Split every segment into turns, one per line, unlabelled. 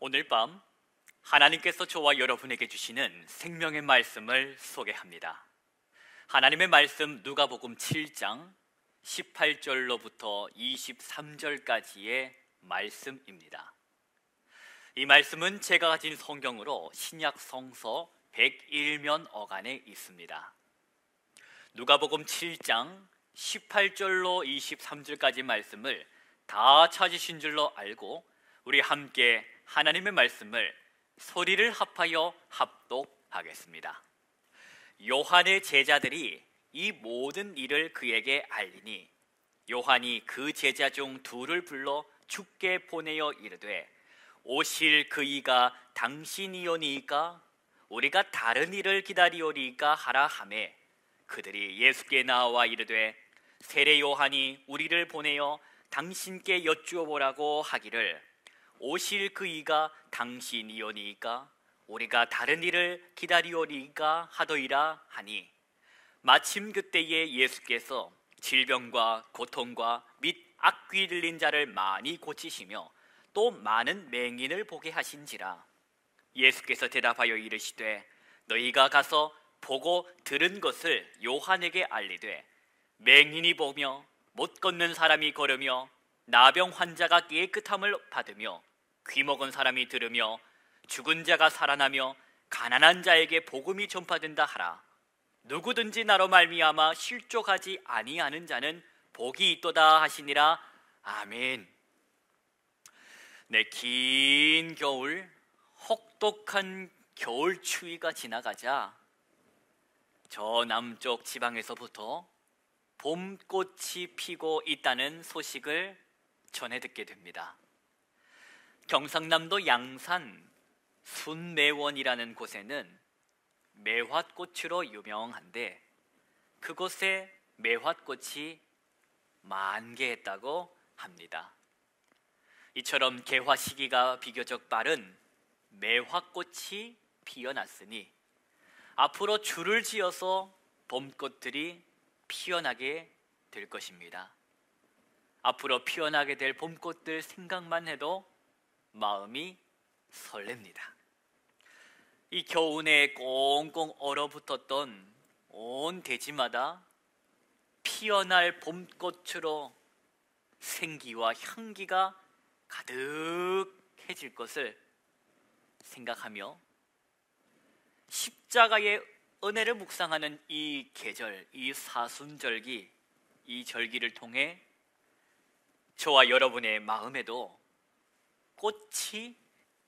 오늘 밤 하나님께서 저와 여러분에게 주시는 생명의 말씀을 소개합니다. 하나님의 말씀 누가복음 7장 18절로부터 23절까지의 말씀입니다. 이 말씀은 제가 가진 성경으로 신약 성서 101면 어간에 있습니다. 누가복음 7장 18절로 23절까지 말씀을 다 찾으신 줄로 알고 우리 함께 하나님의 말씀을 소리를 합하여 합독하겠습니다. 요한의 제자들이 이 모든 일을 그에게 알리니 요한이 그 제자 중 둘을 불러 주께 보내어 이르되 오실 그 이가 당신이오니이까 우리가 다른 일을 기다리오리이까 하라 하매 그들이 예수께 나와 이르되 세례 요한이 우리를 보내어 당신께 여쭈어보라고 하기를 오실 그 이가 당신이오니이까 우리가 다른 일을 기다리오리이까 하더이라 하니 마침 그때에 예수께서 질병과 고통과 및 악귀 들린 자를 많이 고치시며 또 많은 맹인을 보게 하신지라. 예수께서 대답하여 이르시되 너희가 가서 보고 들은 것을 요한에게 알리되 맹인이 보며 못 걷는 사람이 걸으며 나병 환자가 깨끗함을 받으며 귀먹은 사람이 들으며 죽은 자가 살아나며 가난한 자에게 복음이 전파된다 하라. 누구든지 나로 말미암아 실족하지 아니하는 자는 복이 있도다 하시니라. 아멘. 네, 긴 겨울, 혹독한 겨울 추위가 지나가자 저 남쪽 지방에서부터 봄꽃이 피고 있다는 소식을 전해 듣게 됩니다. 경상남도 양산 순매원이라는 곳에는 매화꽃으로 유명한데 그곳에 매화꽃이 만개했다고 합니다. 이처럼 개화 시기가 비교적 빠른 매화꽃이 피어났으니 앞으로 줄을 지어서 봄꽃들이 피어나게 될 것입니다. 앞으로 피어나게 될 봄꽃들 생각만 해도 마음이 설렙니다. 이 겨우내 꽁꽁 얼어붙었던 온 대지마다 피어날 봄꽃으로 생기와 향기가 가득해질 것을 생각하며 십자가의 은혜를 묵상하는 이 계절, 이 사순절기, 이 절기를 통해 저와 여러분의 마음에도 꽃이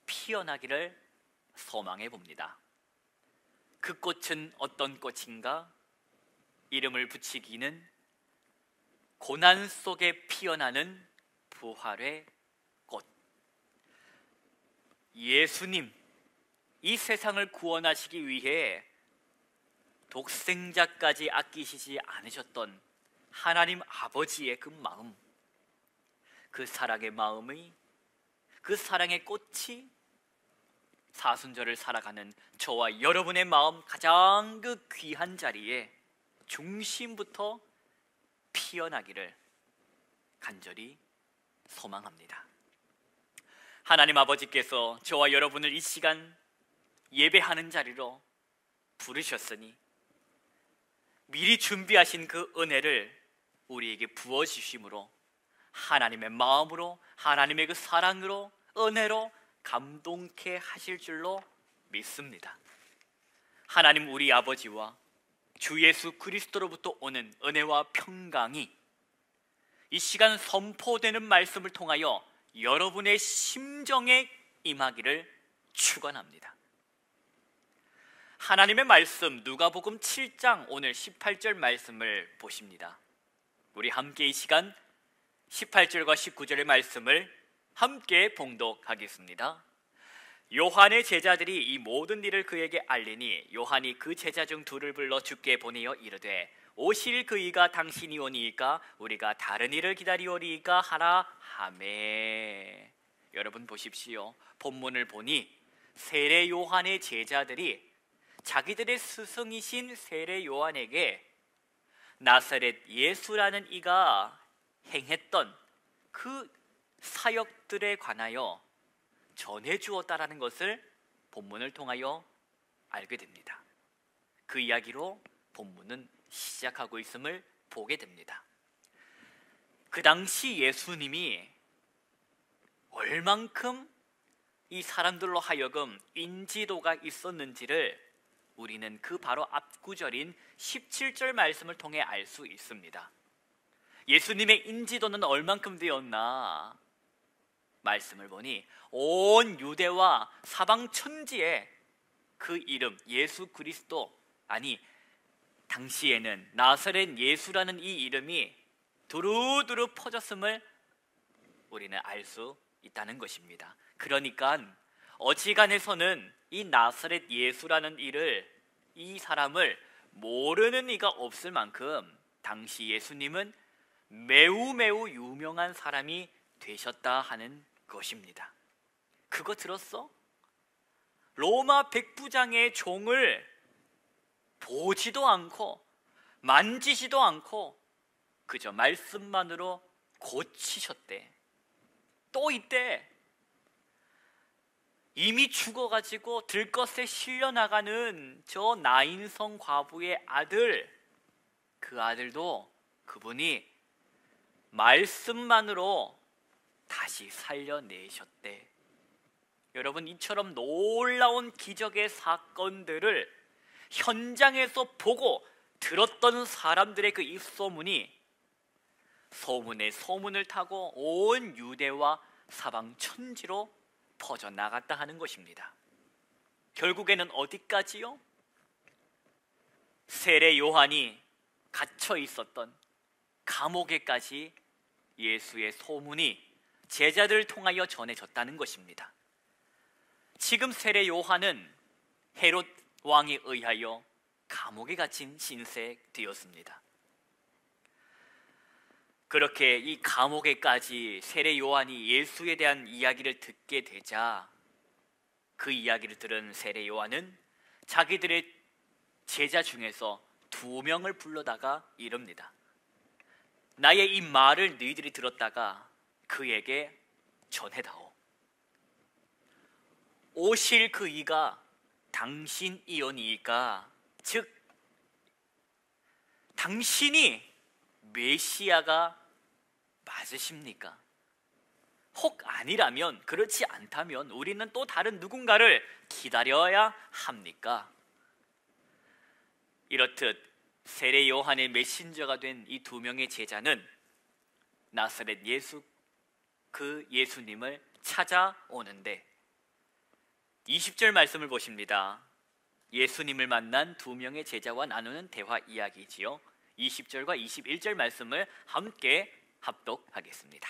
피어나기를 소망해 봅니다. 그 꽃은 어떤 꽃인가? 이름을 붙이기는 고난 속에 피어나는 부활의 꽃. 예수님, 이 세상을 구원하시기 위해 독생자까지 아끼시지 않으셨던 하나님 아버지의 그 마음, 그 사랑의 마음이, 그 사랑의 꽃이 사순절을 살아가는 저와 여러분의 마음 가장 그 귀한 자리에 중심부터 피어나기를 간절히 소망합니다. 하나님 아버지께서 저와 여러분을 이 시간 예배하는 자리로 부르셨으니 미리 준비하신 그 은혜를 우리에게 부어주심으로 하나님의 마음으로, 하나님의 그 사랑으로, 은혜로 감동케 하실 줄로 믿습니다. 하나님 우리 아버지와 주 예수 그리스도로부터 오는 은혜와 평강이 이 시간 선포되는 말씀을 통하여 여러분의 심정에 임하기를 축원합니다. 하나님의 말씀 누가복음 7장 오늘 18절 말씀을 보십니다. 우리 함께 이 시간 18절과 19절의 말씀을 함께 봉독하겠습니다. 요한의 제자들이 이 모든 일을 그에게 알리니 요한이 그 제자 중 둘을 불러 주께 보내어 이르되 오실 그 이가 당신이오니이까 우리가 다른 일을 기다리오리이까 하라 하매. 여러분 보십시오. 본문을 보니 세례 요한의 제자들이 자기들의 스승이신 세례 요한에게 나사렛 예수라는 이가 행했던 그 사역들에 관하여 전해주었다라는 것을 본문을 통하여 알게 됩니다. 그 이야기로 본문은 시작하고 있음을 보게 됩니다. 그 당시 예수님이 얼만큼 이 사람들로 하여금 인지도가 있었는지를 우리는 그 바로 앞구절인 17절 말씀을 통해 알 수 있습니다. 예수님의 인지도는 얼만큼 되었나? 말씀을 보니 온 유대와 사방 천지에 그 이름 예수 그리스도, 아니 당시에는 나사렛 예수라는 이 이름이 두루두루 퍼졌음을 우리는 알 수 있다는 것입니다. 그러니까 어지간해서는 이 나사렛 예수라는 이 사람을 모르는 이가 없을 만큼 당시 예수님은 매우 유명한 사람이 되셨다 하는 것입니다. 그거 들었어? 로마 백부장의 종을 보지도 않고 만지지도 않고 그저 말씀만으로 고치셨대. 또 이때 이미 죽어가지고 들것에 실려나가는 저 나인성 과부의 아들, 그 아들도 그분이 말씀만으로 다시 살려내셨대. 여러분, 이처럼 놀라운 기적의 사건들을 현장에서 보고 들었던 사람들의 그 입소문이 소문에 소문을 타고 온 유대와 사방 천지로 퍼져나갔다 하는 것입니다. 결국에는 어디까지요? 세례 요한이 갇혀 있었던 감옥에까지 예수의 소문이 제자들을 통하여 전해졌다는 것입니다. 지금 세례 요한은 헤롯 왕에 의하여 감옥에 갇힌 신세되었습니다. 그렇게 이 감옥에까지 세례 요한이 예수에 대한 이야기를 듣게 되자 그 이야기를 들은 세례 요한은 자기들의 제자 중에서 2명을 불러다가 이릅니다. 나의 이 말을 너희들이 들었다가 그에게 전해다오. 오실 그 이가 당신이오니이까, 즉 당신이 메시아가 맞으십니까? 혹 아니라면, 그렇지 않다면 우리는 또 다른 누군가를 기다려야 합니까? 이렇듯 세례 요한의 메신저가 된 이 2명의 제자는 나사렛 예수, 그 예수님을 찾아오는데 20절 말씀을 보십니다. 예수님을 만난 2명의 제자와 나누는 대화 이야기지요. 20절과 21절 말씀을 함께 합독하겠습니다.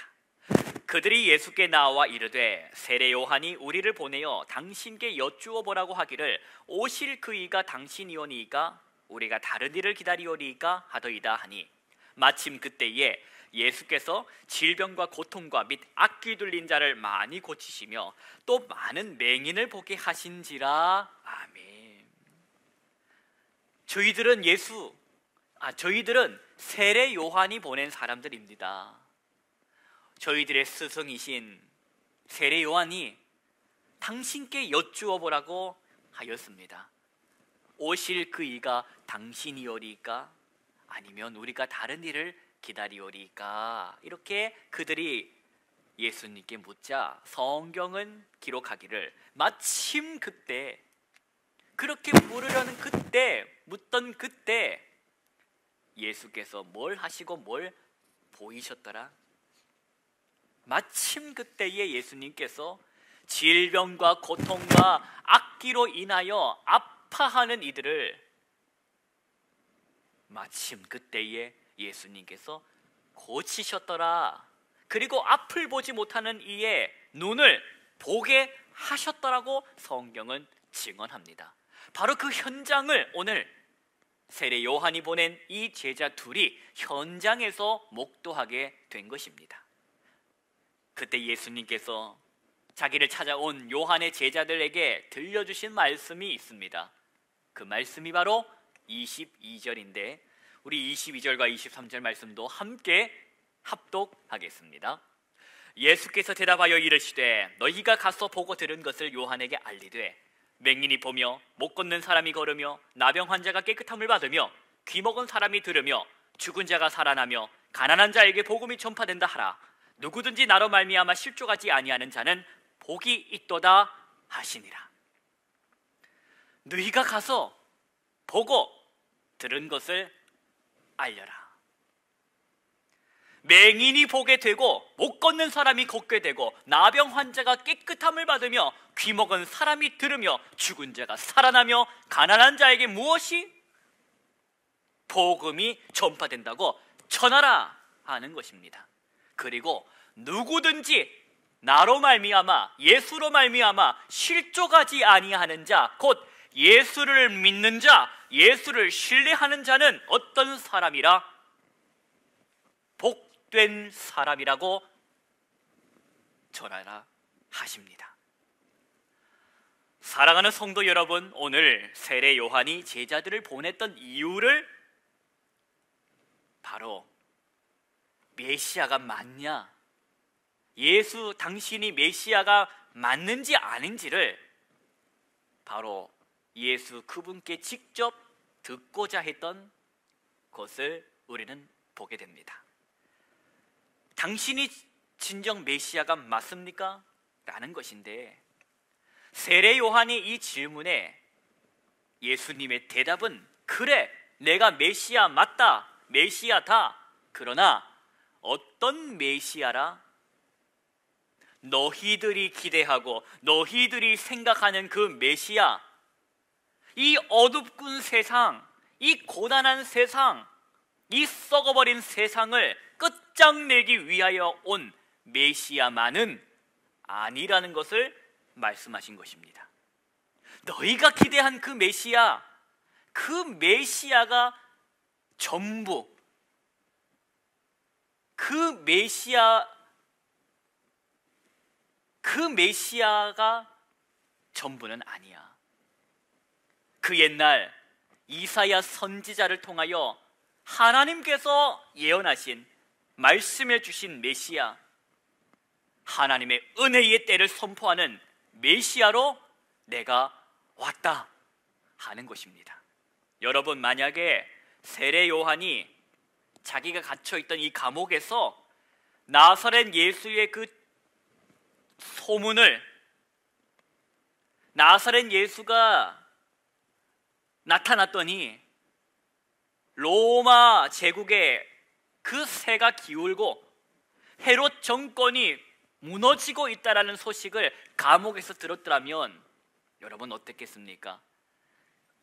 그들이 예수께 나와 이르되 세례 요한이 우리를 보내어 당신께 여쭈어 보라고 하기를 오실 그 이가 당신이오니이까 우리가 다른 이를 기다리오리이까 하더이다 하니, 마침 그때에 예수께서 질병과 고통과 및 악귀 들린 자를 많이 고치시며 또 많은 맹인을 보게 하신지라. 아멘. 저희들은 세례 요한이 보낸 사람들입니다. 저희들의 스승이신 세례 요한이 당신께 여쭈어 보라고 하였습니다. 오실 그 이가 당신이오리까 아니면 우리가 다른 일을 기다리오리까? 이렇게 그들이 예수님께 묻자 성경은 기록하기를 마침 그때, 그렇게 물으려는 그때, 묻던 그때 예수께서 뭘 하시고 뭘 보이셨더라? 마침 그때에 예수님께서 질병과 고통과 악기로 인하여 아파하는 이들을 마침 그때에 예수님께서 고치셨더라. 그리고 앞을 보지 못하는 이의 눈을 보게 하셨더라고 성경은 증언합니다. 바로 그 현장을 오늘 세례 요한이 보낸 이 제자 둘이 현장에서 목도하게 된 것입니다. 그때 예수님께서 자기를 찾아온 요한의 제자들에게 들려주신 말씀이 있습니다. 그 말씀이 바로 22절인데 우리 22절과 23절 말씀도 함께 합독하겠습니다. 예수께서 대답하여 이르시되 너희가 가서 보고 들은 것을 요한에게 알리되 맹인이 보며 못 걷는 사람이 걸으며 나병 환자가 깨끗함을 받으며 귀먹은 사람이 들으며 죽은 자가 살아나며 가난한 자에게 복음이 전파된다 하라. 누구든지 나로 말미암아 실족하지 아니하는 자는 복이 있도다 하시니라. 너희가 가서 보고 들은 것을 알려라. 맹인이 보게 되고 못 걷는 사람이 걷게 되고 나병 환자가 깨끗함을 받으며 귀먹은 사람이 들으며 죽은 자가 살아나며 가난한 자에게 무엇이? 복음이 전파된다고 전하라 하는 것입니다. 그리고 누구든지 나로 말미암아 예수로 말미암아 실족하지 아니하는 자, 곧 예수를 믿는 자, 예수를 신뢰하는 자는 어떤 사람이라? 복된 사람이라고 전하라 하십니다. 사랑하는 성도 여러분, 오늘 세례 요한이 제자들을 보냈던 이유를 바로 메시아가 맞냐, 예수 당신이 메시아가 맞는지 아닌지를 바로 예수 그분께 직접 듣고자 했던 것을 우리는 보게 됩니다. 당신이 진정 메시아가 맞습니까? 라는 것인데, 세례 요한이 이 질문에 예수님의 대답은 그래, 내가 메시아 맞다, 메시아다. 그러나 어떤 메시아라? 너희들이 기대하고 너희들이 생각하는 그 메시아, 이 어둡군 세상, 이 고단한 세상, 이 썩어버린 세상을 끝장내기 위하여 온 메시아만은 아니라는 것을 말씀하신 것입니다. 너희가 기대한 그 메시아, 그 메시아가 전부, 그 메시아가 전부는 아니야. 그 옛날 이사야 선지자를 통하여 하나님께서 예언하신, 말씀해 주신 메시아, 하나님의 은혜의 때를 선포하는 메시아로 내가 왔다 하는 것입니다. 여러분, 만약에 세례 요한이 자기가 갇혀있던 이 감옥에서 나사렛 예수의 그 소문을, 나사렛 예수가 나타났더니 로마 제국의 그 세가 기울고 헤롯 정권이 무너지고 있다라는 소식을 감옥에서 들었더라면 여러분 어땠겠습니까?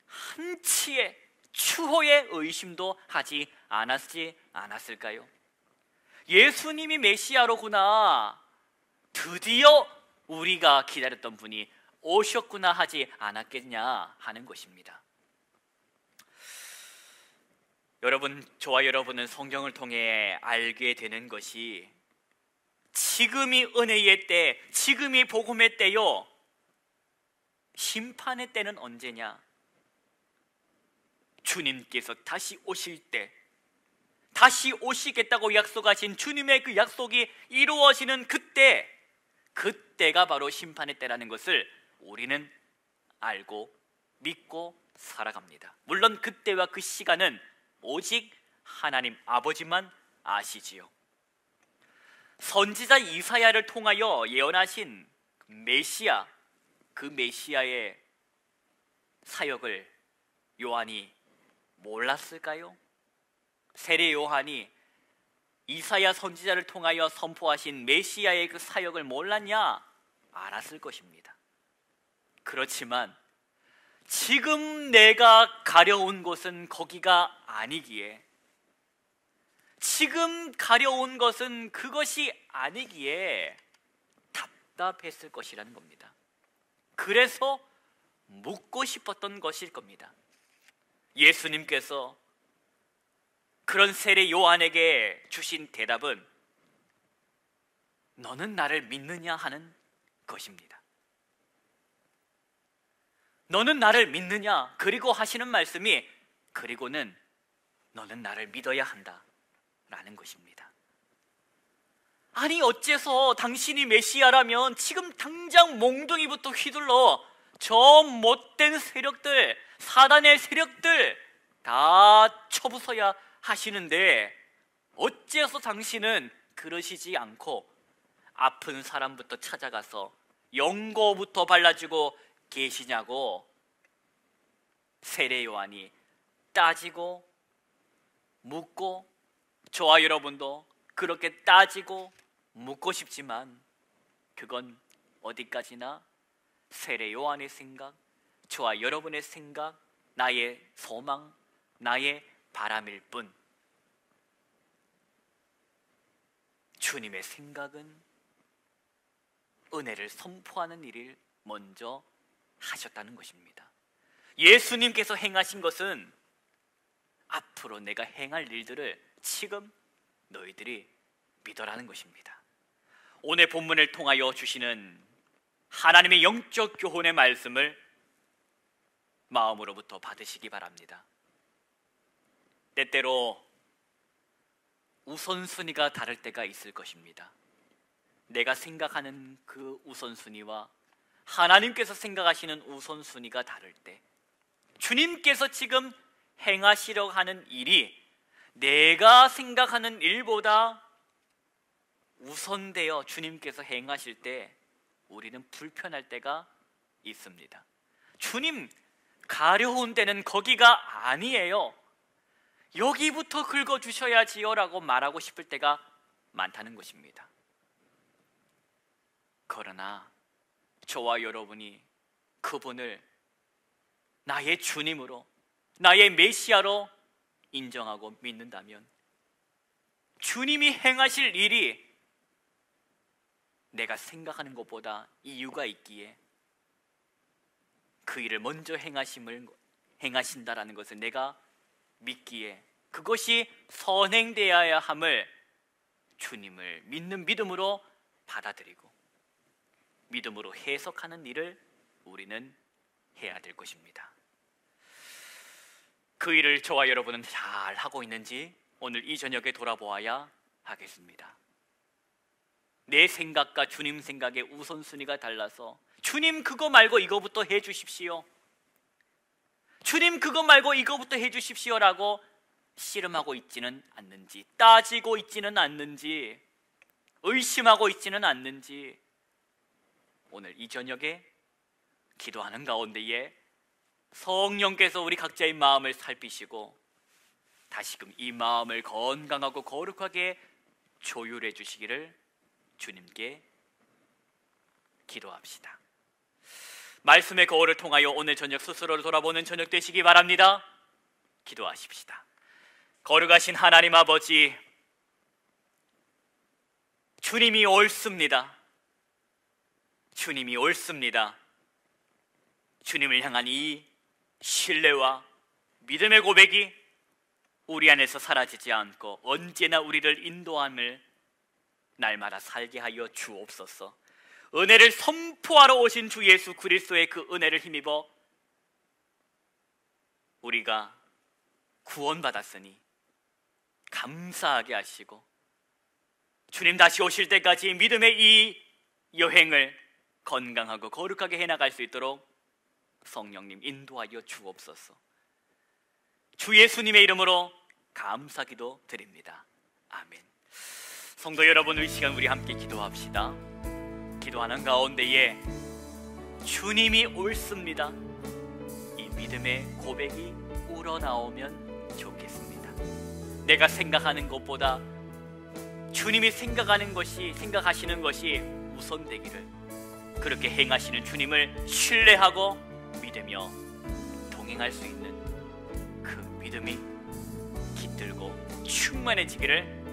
한치의 추호의 의심도 하지 않았을까요? 예수님이 메시아로구나, 드디어 우리가 기다렸던 분이 오셨구나 하지 않았겠냐 하는 것입니다. 여러분, 저와 여러분은 성경을 통해 알게 되는 것이 지금이 은혜의 때, 지금이 복음의 때요, 심판의 때는 언제냐? 주님께서 다시 오실 때, 다시 오시겠다고 약속하신 주님의 그 약속이 이루어지는 그때, 그때가 바로 심판의 때라는 것을 우리는 알고 믿고 살아갑니다. 물론 그때와 그 시간은 오직 하나님 아버지만 아시지요. 선지자 이사야를 통하여 예언하신 메시아, 그 메시아의 사역을 요한이 몰랐을까요? 세례 요한이 이사야 선지자를 통하여 선포하신 메시아의 그 사역을 몰랐냐? 알았을 것입니다. 그렇지만 지금 내가 가려온 곳은 거기가 아니기에, 지금 가려온 것은 그것이 아니기에 답답했을 것이라는 겁니다. 그래서 묻고 싶었던 것일 겁니다. 예수님께서 그런 세례 요한에게 주신 대답은 너는 나를 믿느냐 하는 것입니다. 너는 나를 믿느냐? 그리고 하시는 말씀이 그리고는 너는 나를 믿어야 한다 라는 것입니다. 아니 어째서 당신이 메시아라면 지금 당장 몽둥이부터 휘둘러 저 못된 세력들, 사단의 세력들 다 쳐부숴야 하시는데 어째서 당신은 그러시지 않고 아픈 사람부터 찾아가서 연고부터 발라주고 계시냐고 세례 요한이 따지고 묻고, 저와 여러분도 그렇게 따지고 묻고 싶지만 그건 어디까지나 세례 요한의 생각, 저와 여러분의 생각, 나의 소망, 나의 바람일 뿐, 주님의 생각은 은혜를 선포하는 일을 먼저 하셨다는 것입니다. 예수님께서 행하신 것은 앞으로 내가 행할 일들을 지금 너희들이 믿어라는 것입니다. 오늘 본문을 통하여 주시는 하나님의 영적 교훈의 말씀을 마음으로부터 받으시기 바랍니다. 때때로 우선순위가 다를 때가 있을 것입니다. 내가 생각하는 그 우선순위와 하나님께서 생각하시는 우선순위가 다를 때, 주님께서 지금 행하시려고 하는 일이 내가 생각하는 일보다 우선되어 주님께서 행하실 때 우리는 불편할 때가 있습니다. 주님, 가려운 데는 거기가 아니에요. 여기부터 긁어주셔야지요 라고 말하고 싶을 때가 많다는 것입니다. 그러나 저와 여러분이 그분을 나의 주님으로, 나의 메시아로 인정하고 믿는다면 주님이 행하실 일이 내가 생각하는 것보다 이유가 있기에 그 일을 먼저 행하신다라는 것을 내가 믿기에 그것이 선행되어야 함을 주님을 믿는 믿음으로 받아들이고 믿음으로 해석하는 일을 우리는 해야 될 것입니다. 그 일을 저와 여러분은 잘 하고 있는지 오늘 이 저녁에 돌아보아야 하겠습니다. 내 생각과 주님 생각의 우선순위가 달라서 주님 그거 말고 이거부터 해주십시오, 주님 그거 말고 이거부터 해주십시오라고 씨름하고 있지는 않는지, 따지고 있지는 않는지, 의심하고 있지는 않는지 오늘 이 저녁에 기도하는 가운데에 성령께서 우리 각자의 마음을 살피시고 다시금 이 마음을 건강하고 거룩하게 조율해 주시기를 주님께 기도합시다. 말씀의 거울을 통하여 오늘 저녁 스스로를 돌아보는 저녁 되시기 바랍니다. 기도하십시다. 거룩하신 하나님 아버지, 주님이 옳습니다. 주님이 옳습니다. 주님을 향한 이 신뢰와 믿음의 고백이 우리 안에서 사라지지 않고 언제나 우리를 인도함을 날마다 살게 하여 주옵소서. 은혜를 선포하러 오신 주 예수 그리스도의 그 은혜를 힘입어 우리가 구원받았으니 감사하게 하시고 주님 다시 오실 때까지 믿음의 이 여행을 건강하고 거룩하게 해나갈 수 있도록 성령님 인도하여 주옵소서. 주 예수님의 이름으로 감사기도 드립니다. 아멘. 성도 여러분, 이 시간 우리 함께 기도합시다. 기도하는 가운데에 주님이 옳습니다, 이 믿음의 고백이 우러나오면 좋겠습니다. 내가 생각하는 것보다 주님이 생각하시는 것이 우선되기를, 그렇게 행하시는 주님을 신뢰하고 믿으며 동행할 수 있는 그 믿음이 깃들고 충만해지기를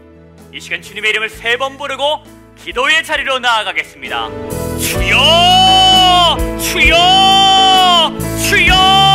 이 시간 주님의 이름을 3번 부르고 기도의 자리로 나아가겠습니다. 주여! 주여! 주여!